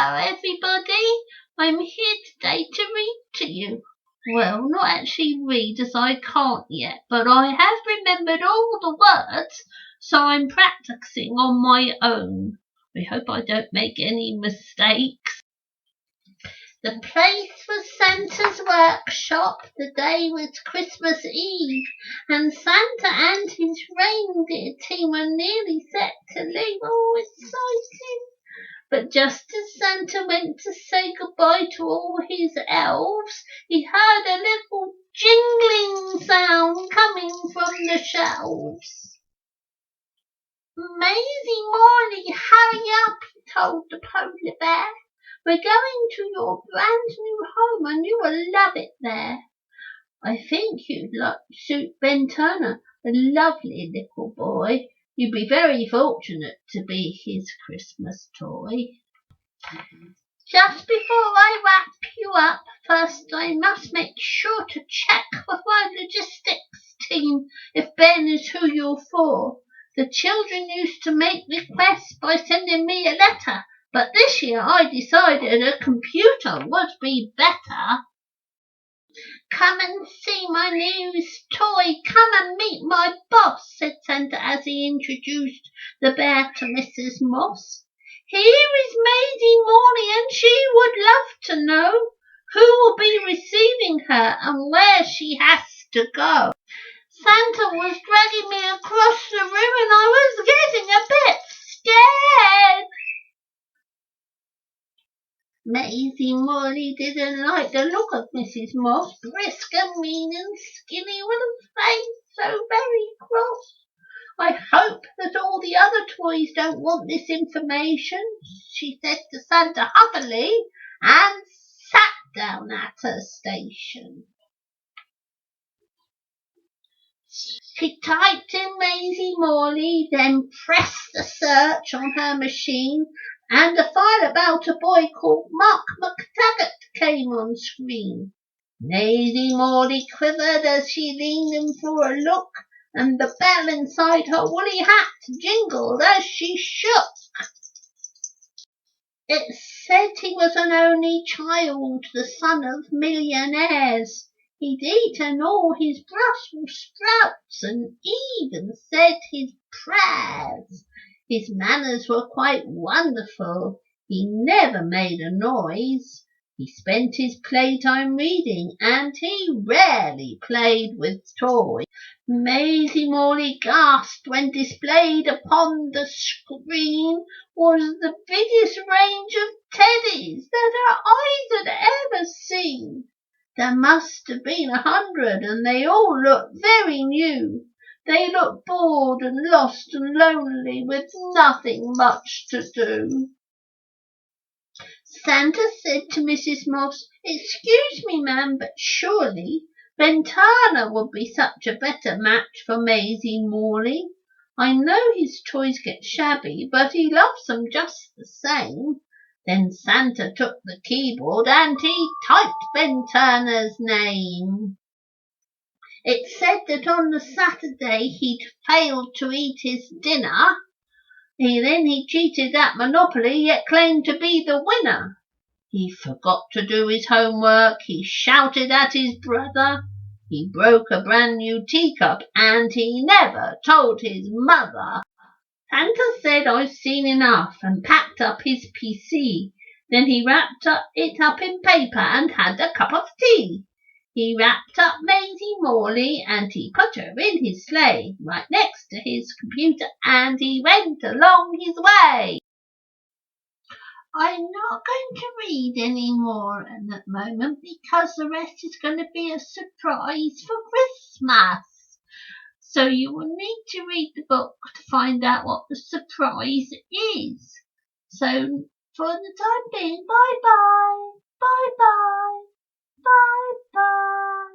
Hello everybody, I'm here today to read to you. Well, not actually read as I can't yet, but I have remembered all the words, so I'm practicing on my own. I hope I don't make any mistakes. The place was Santa's workshop. The day was Christmas Eve, and Santa and his reindeer team were nearly set to leave. Oh, exciting! But just as Santa went to say goodbye to all his elves, he heard a little jingling sound coming from the shelves. Maisey Morley, hurry up, he told the polar bear. We're going to your brand new home and you will love it there. I think you'd suit Ben Turner, a lovely little boy. You'd be very fortunate to be his Christmas toy. Just before I wrap you up, first I must make sure to check with my logistics team if Ben is who you're for. The children used to make requests by sending me a letter, but this year I decided a computer would be better. Come and see my new toy. Come and meet my boss, said Santa as he introduced the bear to Mrs. Moss. Here is Maisey Morley, and she would love to know who will be receiving her and where she has to go. Santa was dragging me across the room and I was getting a bit scared. Maisey Morley didn't like the look of Mrs. Moss, brisk and mean and skinny with a face so very cross. I hope that all the other toys don't want this information, she said to Santa huffily, and sat down at her station. She typed in Maisey Morley, then pressed the search on her machine, and a file about a boy called Mark McTaggart came on screen. Maisey Morley quivered as she leaned in for a look, and the bell inside her woolly hat jingled as she shook. It said he was an only child, the son of millionaires. He'd eaten all his Brussels sprouts and even said his prayers. His manners were quite wonderful. He never made a noise. He spent his playtime reading, and he rarely played with toys. Maisey Morley gasped when displayed upon the screen was the biggest range of teddies that her eyes had ever seen. There must have been 100, and they all looked very new. They looked bored and lost and lonely with nothing much to do. Santa said to Mrs. Moss, "Excuse me, ma'am, but surely Ben Turner would be such a better match for Maisey Morley. I know his toys get shabby, but he loves them just the same." Then Santa took the keyboard and he typed Ben Turner's name. It said that on the Saturday he'd failed to eat his dinner. He cheated at Monopoly, yet claimed to be the winner. He forgot to do his homework, he shouted at his brother, he broke a brand new teacup, and he never told his mother. Santa said, "I've seen enough," and packed up his PC. Then he wrapped it up in paper and had a cup of tea. He wrapped up Maisey Morley and he put her in his sleigh right next to his computer, and he went along his way. I'm not going to read any more at the moment because the rest is going to be a surprise for Christmas. So you will need to read the book to find out what the surprise is. So for the time being, bye-bye, bye-bye, bye-bye.